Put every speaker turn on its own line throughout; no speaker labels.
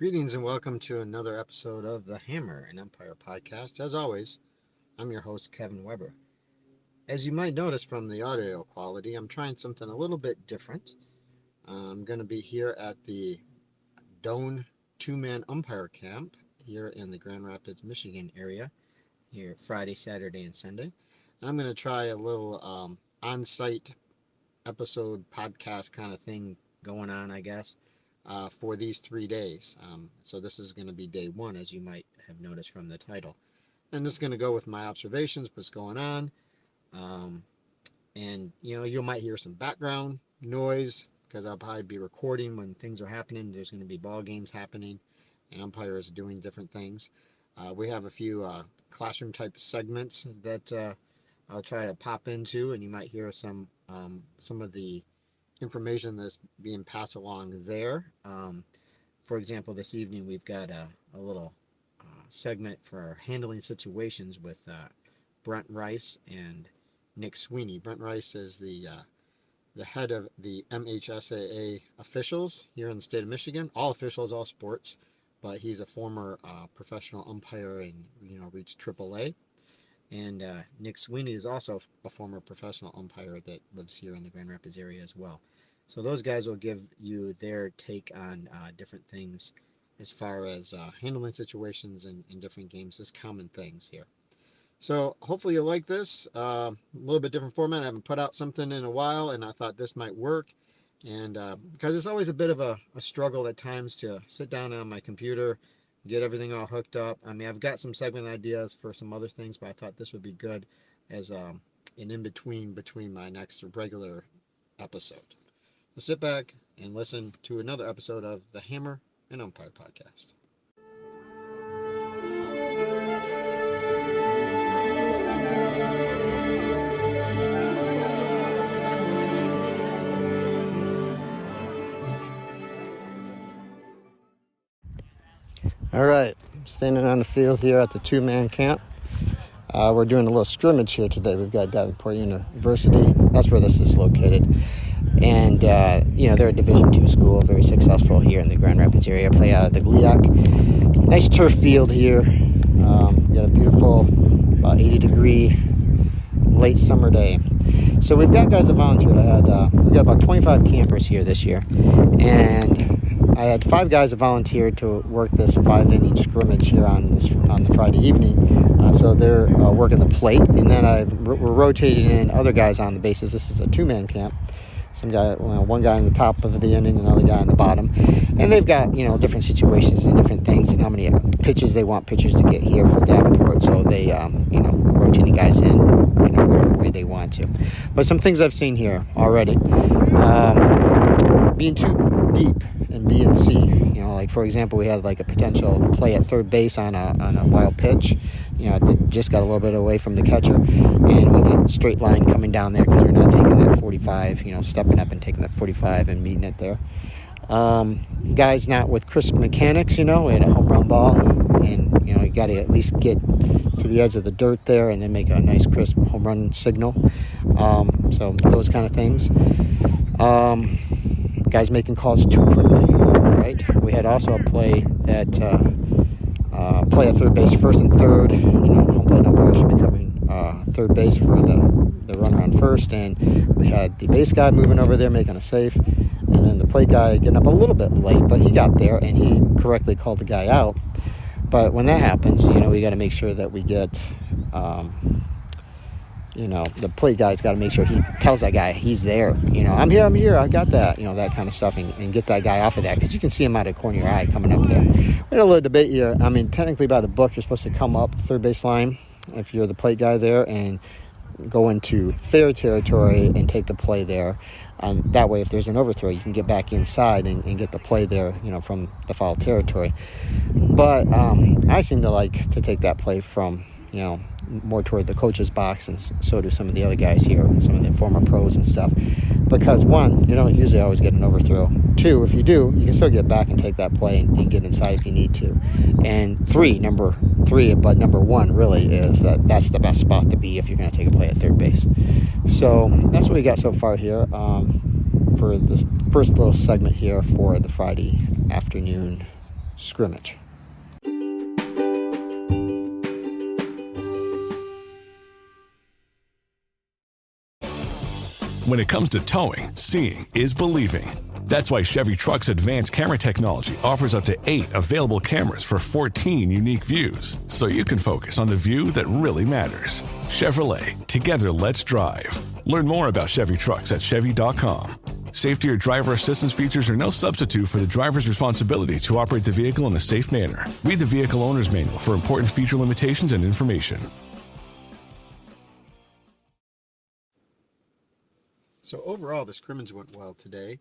Greetings and welcome to another episode of the Hammer and Umpire podcast. As always, I'm your host, Kevin Weber. As you might notice from the audio quality, I'm trying something a little bit different. I'm going to be here at the Doane two-man umpire camp here in the Grand Rapids, Michigan area, here Friday, Saturday, and Sunday. I'm going to try a little on-site episode podcast kind of thing going on, I guess. For these 3 days. So this is going to be day one, as you might have noticed from the title. And this is going to go with my observations, what's going on. And, you might hear some background noise because I'll probably be recording when things are happening. There's going to be ball games happening and umpires doing different things. We have a few classroom type segments that I'll try to pop into, and you might hear some of the information that's being passed along there. For example, this evening we've got a little segment for handling situations with Brent Rice and Nick Sweeney. Brent Rice is the head of the MHSAA officials here in the state of Michigan. All officials, all sports, but he's a former professional umpire and reached AAA. And Nick Sweeney is also a former professional umpire that lives here in the Grand Rapids area as well. So those guys will give you their take on different things as far as handling situations and different games, just common things here. So hopefully you'll like this. A little bit different format. I haven't put out something in a while, and I thought this might work. And because it's always a bit of a struggle at times to sit down on my computer, get everything all hooked up. I mean, I've got some segment ideas for some other things, but I thought this would be good as an in-between my next regular episode. So sit back and listen to another episode of the Hammer and Umpire podcast. All right, standing on the field here at the two-man camp. We're doing a little scrimmage here today. We've got Davenport University. That's where this is located. And, they're a Division II school, very successful here in the Grand Rapids area. Play out of the GLIAC. Nice turf field here. Got a beautiful, about 80-degree late summer day. So we've got guys that volunteered. We've got about 25 campers here this year. And I had 5 guys that volunteered to work this 5-inning scrimmage here on the Friday evening. So they're working the plate, and then we're rotating in other guys on the bases. This is a two-man camp. One guy in the top of the inning, another guy in the bottom, and they've got different situations and different things, and how many pitches they want pitchers to get here for Davenport. So they rotating guys in whatever way they want to. But some things I've seen here already, being too deep in B and C. Like for example, we had like a potential play at third base on a wild pitch. It just got a little bit away from the catcher, and we get straight line coming down there because we're not taking that 45. Stepping up and taking that 45 and meeting it there. Guys not with crisp mechanics. We had a home run ball, and you got to at least get to the edge of the dirt there and then make a nice crisp home run signal. So those kind of things. Guys making calls too quickly, right? We had also a play that play at third base, first and third. Home plate umpire should be covering third base for the runner on first, and we had the base guy moving over there making a safe, and then the plate guy getting up a little bit late, but he got there and he correctly called the guy out. But when that happens, we got to make sure that we get the plate guy's got to make sure he tells that guy he's there. I'm here, I got that, that kind of stuff, and get that guy off of that, because you can see him out of the corner of your eye coming up there. We had a little debate here. I mean, technically by the book, you're supposed to come up the third base line if you're the plate guy there and go into fair territory and take the play there. And that way, if there's an overthrow, you can get back inside and get the play there, from the foul territory. But I seem to like to take that play from, more toward the coach's box, and so do some of the other guys here, some of the former pros and stuff. Because one, you don't usually always get an overthrow. 2, if you do, you can still get back and take that play and get inside if you need to. And number 1 really is that's the best spot to be if you're going to take a play at third base. So that's what we got so far here for this first little segment here for the Friday afternoon scrimmage.
When it comes to towing, seeing is believing. That's why Chevy Truck's advanced camera technology offers up to 8 available cameras for 14 unique views, so you can focus on the view that really matters. Chevrolet, together let's drive. Learn more about Chevy Trucks at Chevy.com. Safety or driver assistance features are no substitute for the driver's responsibility to operate the vehicle in a safe manner. Read the vehicle owner's manual for important feature limitations and information.
So overall, the scrimmage went well today.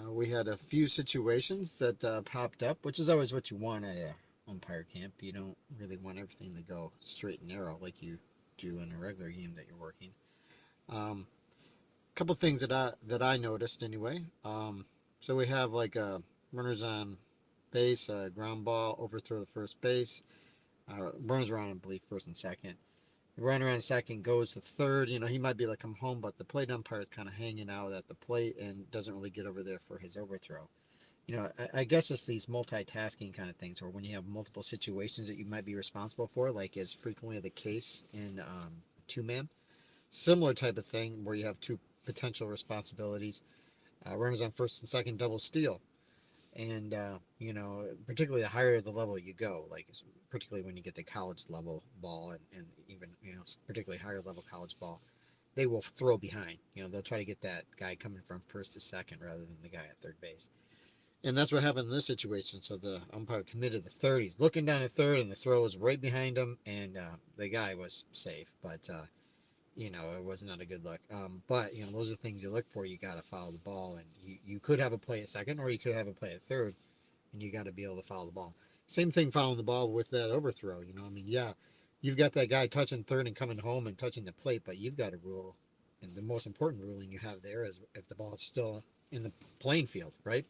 We had a few situations that popped up, which is always what you want at a umpire camp. You don't really want everything to go straight and narrow like you do in a regular game that you're working. Couple things that I noticed anyway. So we have like runners on base, ground ball, overthrow to first base. Runners are on, I believe, first and second. The runner on second goes to third. You know, he might be like come home, but the plate umpire is kind of hanging out at the plate and doesn't really get over there for his overthrow. You know, I guess it's these multitasking kind of things, or when you have multiple situations that you might be responsible for, like is frequently the case in two-man. Similar type of thing where you have two potential responsibilities. Runners on first and second double steal. And, you know, particularly the higher the level you go, like particularly when you get the college level ball and even, you know, particularly higher level college ball, they will throw behind. You know, they'll try to get that guy coming from first to second rather than the guy at third base. And that's what happened in this situation. So the umpire committed to third. He's looking down at third, and the throw was right behind him, and the guy was safe. But, you know, it was not a good look. But, you know, those are the things you look for. You got to follow the ball, and you could have a play at second, or you could have a play at third, and you got to be able to follow the ball. Same thing following the ball with that overthrow. You know, I mean, yeah, you've got that guy touching third and coming home and touching the plate, but you've got a rule, and the most important ruling you have there is if the ball is still in the playing field, right?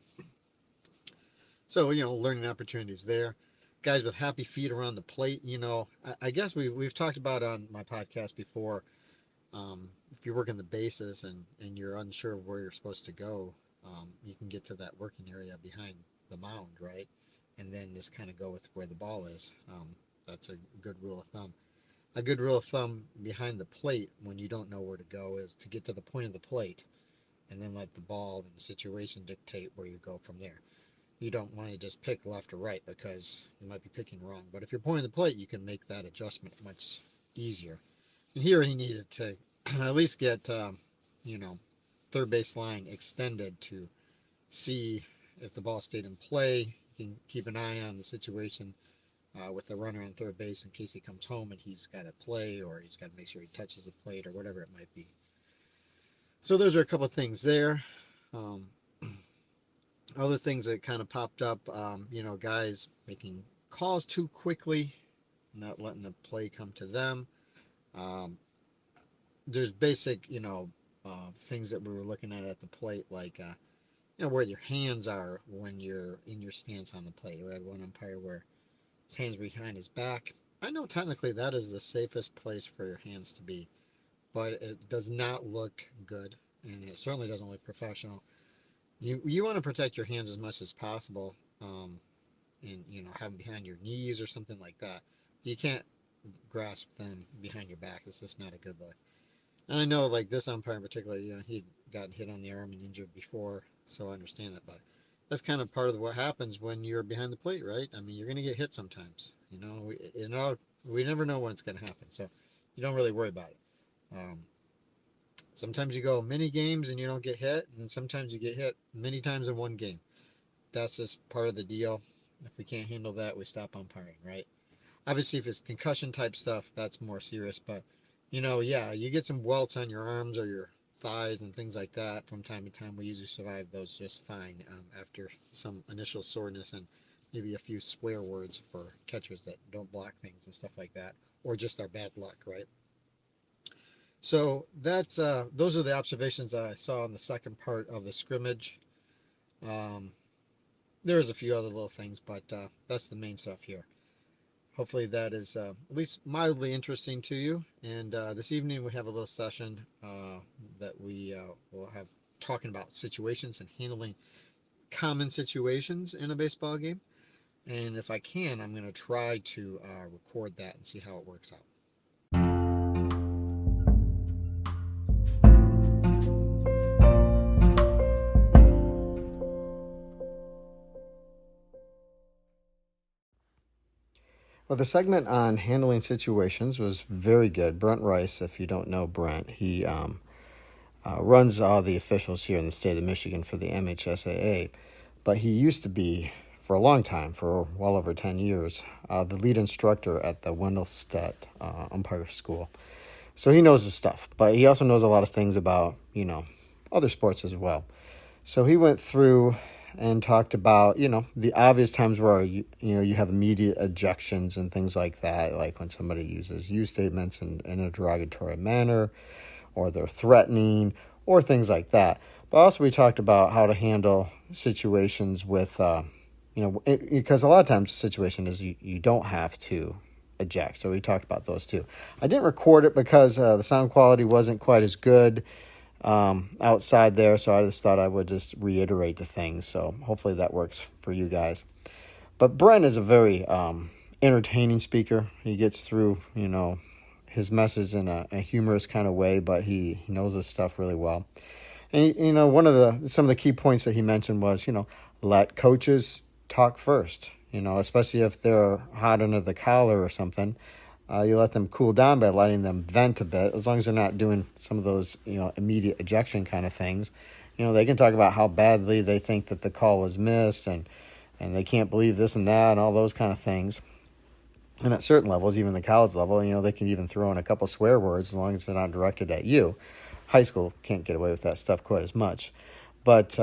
So, you know, learning opportunities there. Guys with happy feet around the plate, you know, I guess we've talked about on my podcast before, if you're working the bases and you're unsure of where you're supposed to go, you can get to that working area behind the mound, right? And then just kind of go with where the ball is. That's a good rule of thumb. A good rule of thumb behind the plate when you don't know where to go is to get to the point of the plate and then let the ball and the situation dictate where you go from there. You don't want to just pick left or right because you might be picking wrong. But if you're pointing the plate, you can make that adjustment much easier. And here he needed to at least get, you know, third base line extended to see if the ball stayed in play. You can keep an eye on the situation with the runner on third base in case he comes home and he's got to play, or he's got to make sure he touches the plate or whatever it might be. So those are a couple of things there. Other things that kind of popped up, you know, guys making calls too quickly, not letting the play come to them. There's basic, you know, things that we were looking at the plate, like, you know, where your hands are when you're in your stance on the plate. We had one umpire where his hands were behind his back. I know technically that is the safest place for your hands to be, but it does not look good, and it certainly doesn't look professional. You want to protect your hands as much as possible, and, you know, have them behind your knees or something like that. You can't grasp them behind your back. It's just not a good look. And I know, like, this umpire in particular, you know, he'd gotten hit on the arm and injured before, so I understand that. But that's kind of part of what happens when you're behind the plate, right? I mean, you're going to get hit sometimes. You know, we never know when it's going to happen, so you don't really worry about it. Sometimes you go many games and you don't get hit, and sometimes you get hit many times in one game. That's just part of the deal. If we can't handle that, we stop umpiring, right? Obviously, if it's concussion type stuff, that's more serious. But, you know, yeah, you get some welts on your arms or your thighs and things like that from time to time. We usually survive those just fine after some initial soreness and maybe a few swear words for catchers that don't block things and stuff like that, or just our bad luck, right? So that's those are the observations I saw in the second part of the scrimmage. There's a few other little things, but that's the main stuff here. Hopefully that is at least mildly interesting to you. And this evening we have a little session that we will have talking about situations and handling common situations in a baseball game. And if I can, I'm going to try to record that and see how it works out. Well, the segment on handling situations was very good. Brent Rice, if you don't know Brent, he runs all the officials here in the state of Michigan for the MHSAA, but he used to be, for a long time, for well over 10 years, the lead instructor at the Wendelstedt Umpire School. So he knows his stuff, but he also knows a lot of things about, other sports as well. So he went through and talked about, the obvious times where, you have immediate ejections and things like that, like when somebody uses you statements in a derogatory manner, or they're threatening, or things like that. But also we talked about how to handle situations with, because a lot of times the situation is you don't have to eject. So we talked about those too. I didn't record it because the sound quality wasn't quite as good outside there, so I just thought I would just reiterate the things. So hopefully that works for you guys. But Brent is a very entertaining speaker. He gets through, his message in a humorous kind of way, but he knows his stuff really well. And some of the key points that he mentioned was, let coaches talk first. Especially if they're hot under the collar or something. You let them cool down by letting them vent a bit, as long as they're not doing some of those, immediate ejection kind of things. They can talk about how badly they think that the call was missed and they can't believe this and that and all those kind of things. And at certain levels, even the college level, they can even throw in a couple swear words as long as they're not directed at you. High school can't get away with that stuff quite as much. But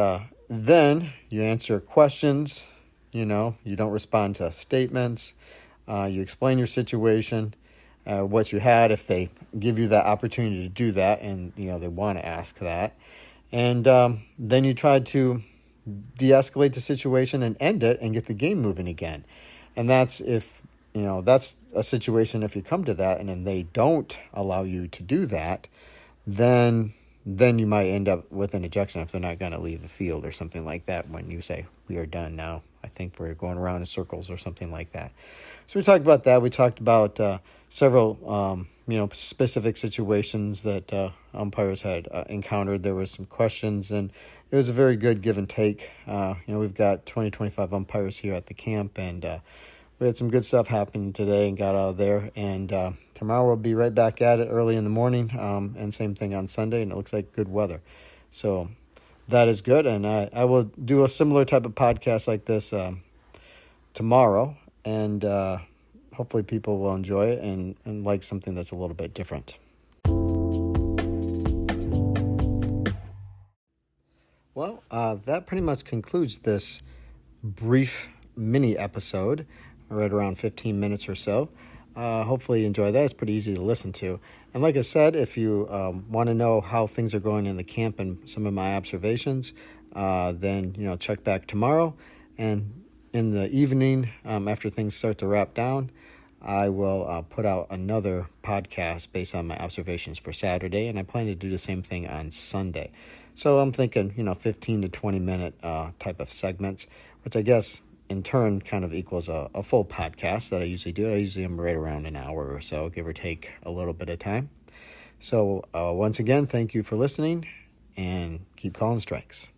then you answer questions, you don't respond to statements. You explain your situation, what you had, if they give you that opportunity to do that, and they want to ask that. And then you try to de-escalate the situation and end it and get the game moving again. And that's if, that's a situation, if you come to that and then they don't allow you to do that, then you might end up with an ejection if they're not going to leave the field or something like that when you say, we are done now. I think we're going around in circles or something like that. So we talked about that. We talked about several, specific situations that umpires had encountered. There were some questions, and it was a very good give and take. We've got 25 umpires here at the camp, and we had some good stuff happen today and got out of there. And tomorrow we'll be right back at it early in the morning, and same thing on Sunday, and it looks like good weather. So that is good, and I will do a similar type of podcast like this tomorrow, and hopefully people will enjoy it and like something that's a little bit different. Well, that pretty much concludes this brief mini episode, right around 15 minutes or so. Hopefully you enjoy that. It's pretty easy to listen to. And like I said, if you want to know how things are going in the camp and some of my observations, then, check back tomorrow. And in the evening, after things start to wrap down, I will put out another podcast based on my observations for Saturday. And I plan to do the same thing on Sunday. So I'm thinking, 15 to 20 minute type of segments, which I guess in turn kind of equals a full podcast that I usually do. I usually am right around an hour or so, give or take a little bit of time. So once again, thank you for listening, and keep calling strikes.